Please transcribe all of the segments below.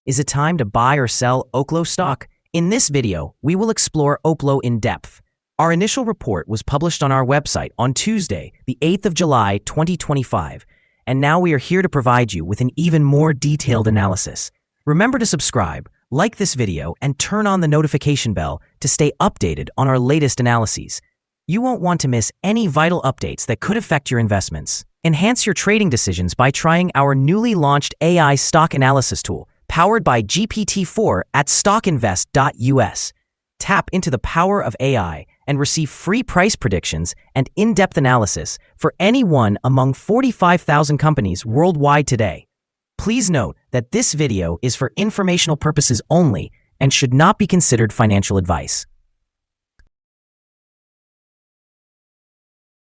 Is it time to buy or sell Oklo stock? In this video, we will explore Oklo in depth. Our initial report was published on our website on Tuesday, the 8th of July, 2025, and now we are here to provide you with an even more detailed analysis. Remember to subscribe, like this video, and turn on the notification bell to stay updated on our latest analyses. You won't want to miss any vital updates that could affect your investments. Enhance your trading decisions by trying our newly launched AI stock analysis tool, powered by GPT-4 at StockInvest.us. Tap into the power of AI and receive free price predictions and in-depth analysis for any one among 45,000 companies worldwide today. Please note that this video is for informational purposes only and should not be considered financial advice.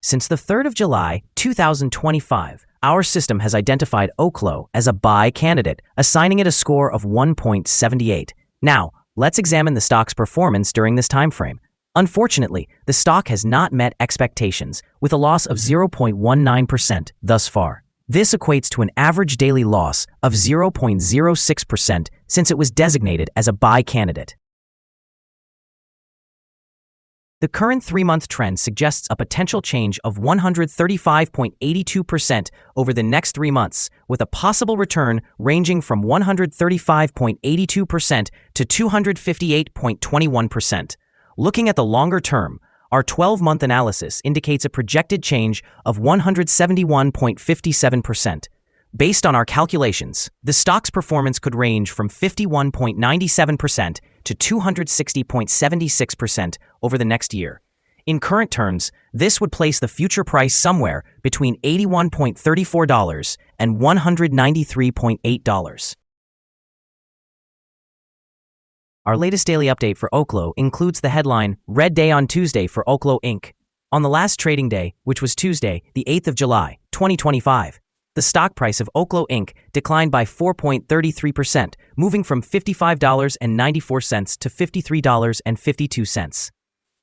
Since the 3rd of July, 2025, our system has identified Oklo as a buy candidate, assigning it a score of 1.78. Now, let's examine the stock's performance during this time frame. Unfortunately, the stock has not met expectations, with a loss of 0.19% thus far. This equates to an average daily loss of 0.06% since it was designated as a buy candidate. The current 3-month trend suggests a potential change of 135.82% over the next 3 months, with a possible return ranging from 135.82% to 258.21%. Looking at the longer term, our 12-month analysis indicates a projected change of 171.57%. Based on our calculations, the stock's performance could range from 51.97% to 260.76% over the next year. In current terms, this would place the future price somewhere between $81.34 and $193.8. Our latest daily update for Oklo includes the headline, Red Day on Tuesday for Oklo Inc. On the last trading day, which was Tuesday, the 8th of July, 2025, the stock price of Oklo Inc. declined by 4.33%, moving from $55.94 to $53.52.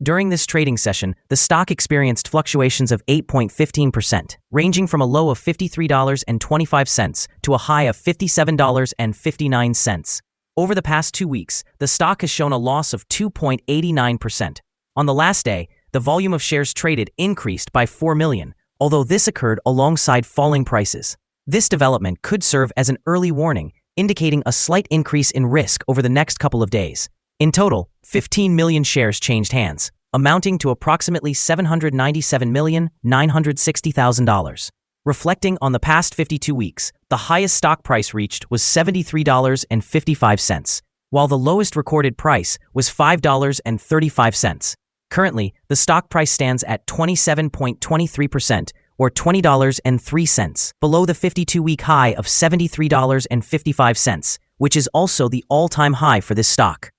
During this trading session, the stock experienced fluctuations of 8.15%, ranging from a low of $53.25 to a high of $57.59. Over the past 2 weeks, the stock has shown a loss of 2.89%. On the last day, the volume of shares traded increased by 4 million, although this occurred alongside falling prices. This development could serve as an early warning, indicating a slight increase in risk over the next couple of days. In total, 15 million shares changed hands, amounting to approximately $797,960,000. Reflecting on the past 52 weeks, the highest stock price reached was $73.55, while the lowest recorded price was $5.35. Currently, the stock price stands at 27.23%, or $20.03, below the 52-week high of $73.55, which is also the all-time high for this stock.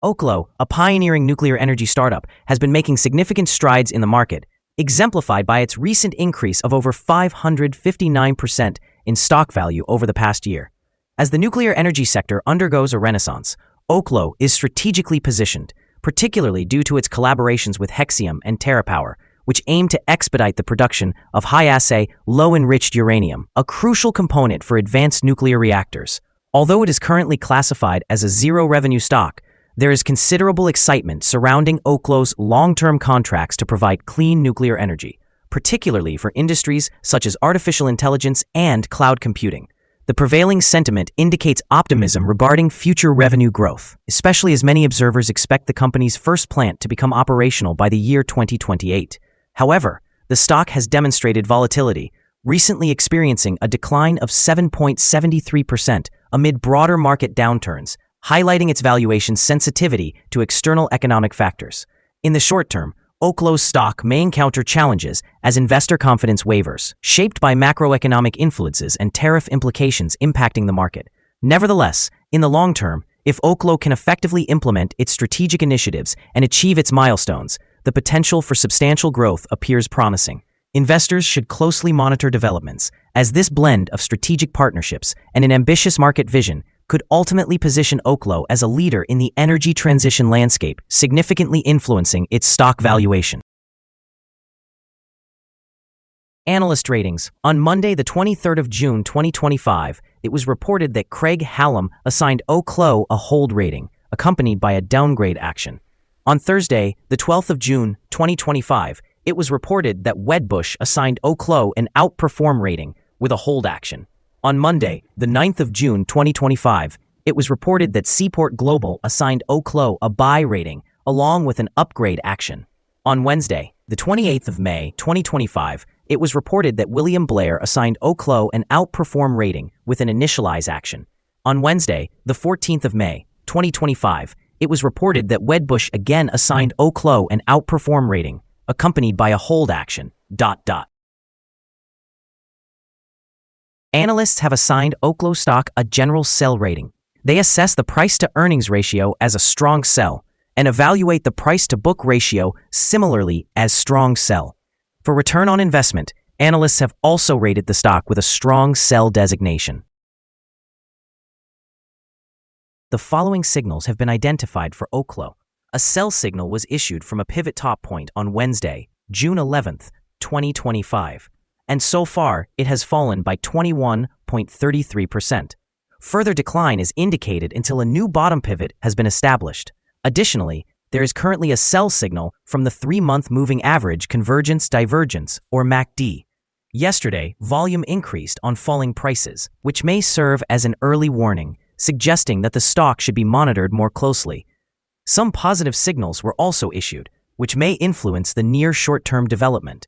Oklo, a pioneering nuclear energy startup, has been making significant strides in the market, exemplified by its recent increase of over 559% in stock value over the past year. As the nuclear energy sector undergoes a renaissance, Oklo is strategically positioned, particularly due to its collaborations with Hexium and TerraPower, which aim to expedite the production of high-assay, low-enriched uranium, a crucial component for advanced nuclear reactors. Although it is currently classified as a zero-revenue stock, there is considerable excitement surrounding Oklo's long-term contracts to provide clean nuclear energy, particularly for industries such as artificial intelligence and cloud computing. The prevailing sentiment indicates optimism regarding future revenue growth, especially as many observers expect the company's first plant to become operational by the year 2028. However, the stock has demonstrated volatility, recently experiencing a decline of 7.73% amid broader market downturns, highlighting its valuation sensitivity to external economic factors. In the short term, Oklo's stock may encounter challenges as investor confidence wavers, shaped by macroeconomic influences and tariff implications impacting the market. Nevertheless, in the long term, if Oklo can effectively implement its strategic initiatives and achieve its milestones, the potential for substantial growth appears promising. Investors should closely monitor developments, as this blend of strategic partnerships and an ambitious market vision could ultimately position Oklo as a leader in the energy transition landscape, significantly influencing its stock valuation. Analyst ratings. On Monday, the 23rd of June, 2025, it was reported that Craig Hallam assigned Oklo a hold rating, accompanied by a downgrade action. On Thursday, the 12th of June, 2025, it was reported that Wedbush assigned Oklo an outperform rating with a hold action. On Monday, the 9th of June, 2025, it was reported that Seaport Global assigned Oklo a buy rating along with an upgrade action. On Wednesday, the 28th of May, 2025, it was reported that William Blair assigned Oklo an outperform rating with an initialize action. On Wednesday, the 14th of May, 2025, it was reported that Wedbush again assigned Oklo an outperform rating, accompanied by a hold action. Analysts have assigned Oklo stock a general sell rating. They assess the price-to-earnings ratio as a strong sell and evaluate the price-to-book ratio similarly as strong sell. For return on investment, analysts have also rated the stock with a strong sell designation. The following signals have been identified for Oklo. A sell signal was issued from a pivot top point on Wednesday, June 11th, 2025, and so far it has fallen by 21.33%. Further decline is indicated until a new bottom pivot has been established. Additionally, there is currently a sell signal from the 3-month moving average convergence divergence, or MACD. Yesterday, volume increased on falling prices, which may serve as an early warning, suggesting that the stock should be monitored more closely. Some positive signals were also issued, which may influence the near short-term development.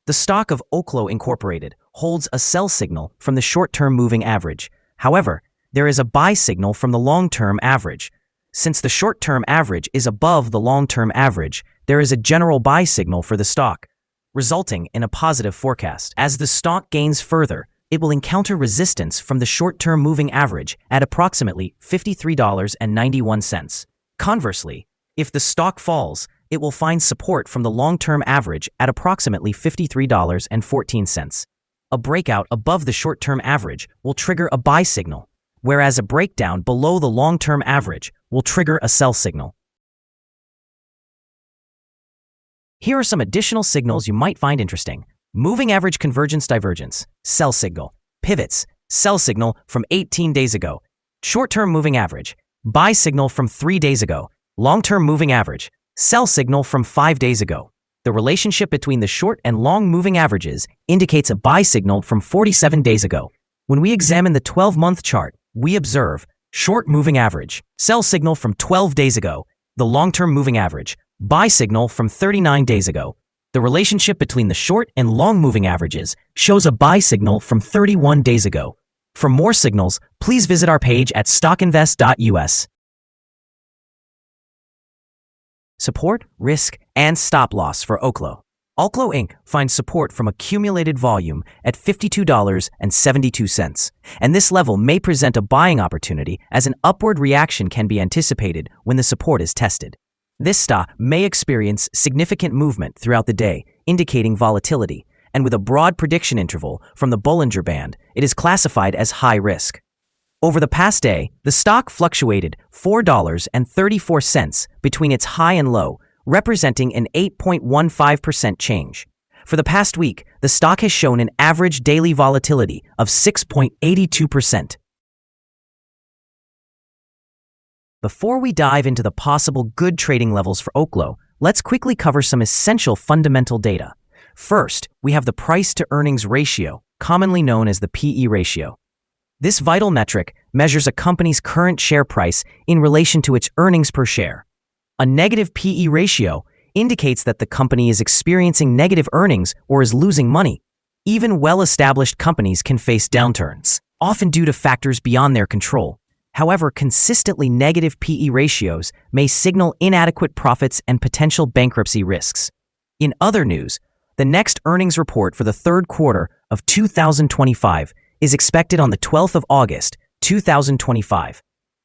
The stock of Oklo Inc. holds a sell signal from the short-term moving average. However, there is a buy signal from the long-term average. Since the short-term average is above the long-term average, there is a general buy signal for the stock, resulting in a positive forecast. As the stock gains further, it will encounter resistance from the short-term moving average at approximately $53.91. Conversely, if the stock falls, it will find support from the long-term average at approximately $53.14. A breakout above the short-term average will trigger a buy signal, whereas a breakdown below the long-term average will trigger a sell signal. Here are some additional signals you might find interesting. Moving average convergence divergence, sell signal. Pivots, sell signal from 18 days ago. Short-term moving average, buy signal from 3 days ago. Long-term moving average, sell signal from 5 days ago. The relationship between the short and long moving averages indicates a buy signal from 47 days ago. When we examine the 12-month chart, we observe short moving average, sell signal from 12 days ago. The long-term moving average, buy signal from 39 days ago. The relationship between the short and long moving averages shows a buy signal from 31 days ago. For more signals, please visit our page at StockInvest.us. Support, risk, and stop loss for Oklo. Oklo Inc. finds support from accumulated volume at $52.72, and this level may present a buying opportunity as an upward reaction can be anticipated when the support is tested. This stock may experience significant movement throughout the day, indicating volatility, and with a broad prediction interval from the Bollinger Band, it is classified as high risk. Over the past day, the stock fluctuated $4.34 between its high and low, representing an 8.15% change. For the past week, the stock has shown an average daily volatility of 6.82%. Before we dive into the possible good trading levels for Oklo, let's quickly cover some essential fundamental data. First, we have the price-to-earnings ratio, commonly known as the PE ratio. This vital metric measures a company's current share price in relation to its earnings per share. A negative PE ratio indicates that the company is experiencing negative earnings or is losing money. Even well-established companies can face downturns, often due to factors beyond their control. However, consistently negative PE ratios may signal inadequate profits and potential bankruptcy risks. In other news, the next earnings report for the third quarter of 2025 is expected on the 12th of August, 2025.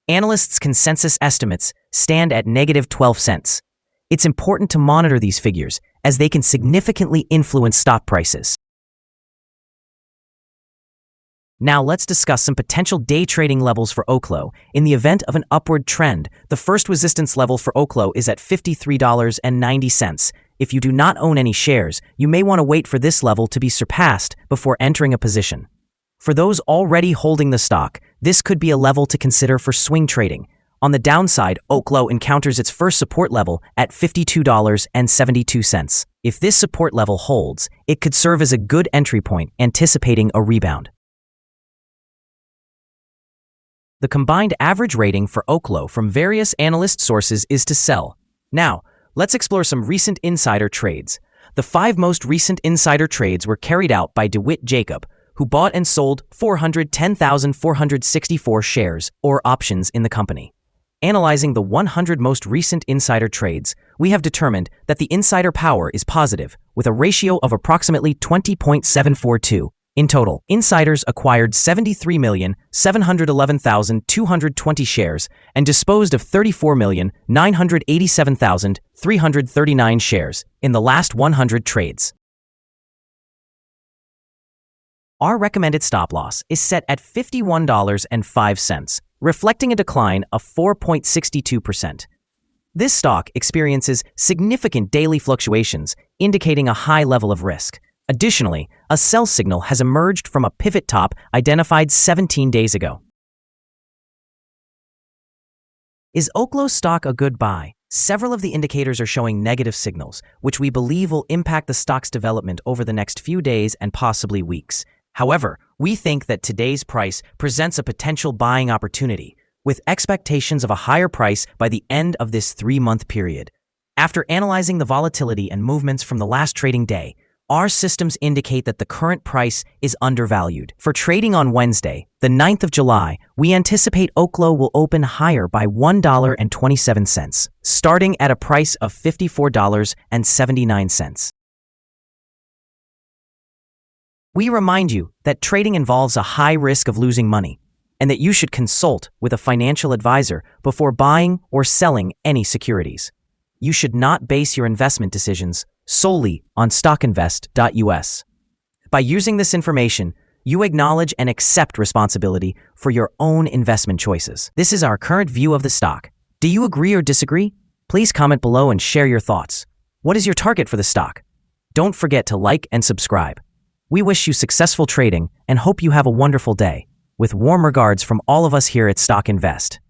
Analysts' consensus estimates stand at -12 cents. It's important to monitor these figures as they can significantly influence stock prices. Now let's discuss some potential day trading levels for Oklo. In the event of an upward trend, the first resistance level for Oklo is at $53.90. If you do not own any shares, you may want to wait for this level to be surpassed before entering a position. For those already holding the stock, this could be a level to consider for swing trading. On the downside, Oklo encounters its first support level at $52.72. If this support level holds, it could serve as a good entry point, anticipating a rebound. The combined average rating for Oklo from various analyst sources is to sell. Now, let's explore some recent insider trades. The 5 most recent insider trades were carried out by DeWitt Jacob, who bought and sold 410,464 shares or options in the company. Analyzing the 100 most recent insider trades, we have determined that the insider power is positive, with a ratio of approximately 20.742. In total, insiders acquired 73,711,220 shares and disposed of 34,987,339 shares in the last 100 trades. Our recommended stop loss is set at $51.05, reflecting a decline of 4.62%. This stock experiences significant daily fluctuations, indicating a high level of risk. Additionally, a sell signal has emerged from a pivot top identified 17 days ago. Is Oklo stock a good buy? Several of the indicators are showing negative signals, which we believe will impact the stock's development over the next few days and possibly weeks. However, we think that today's price presents a potential buying opportunity, with expectations of a higher price by the end of this 3-month period. After analyzing the volatility and movements from the last trading day, our systems indicate that the current price is undervalued. For trading on Wednesday, the 9th of July, we anticipate Oklo will open higher by $1.27, starting at a price of $54.79. We remind you that trading involves a high risk of losing money, and that you should consult with a financial advisor before buying or selling any securities. You should not base your investment decisions solely on StockInvest.us. By using this information, you acknowledge and accept responsibility for your own investment choices. This is our current view of the stock. Do you agree or disagree? Please comment below and share your thoughts. What is your target for the stock? Don't forget to like and subscribe. We wish you successful trading and hope you have a wonderful day. With warm regards from all of us here at Stock Invest.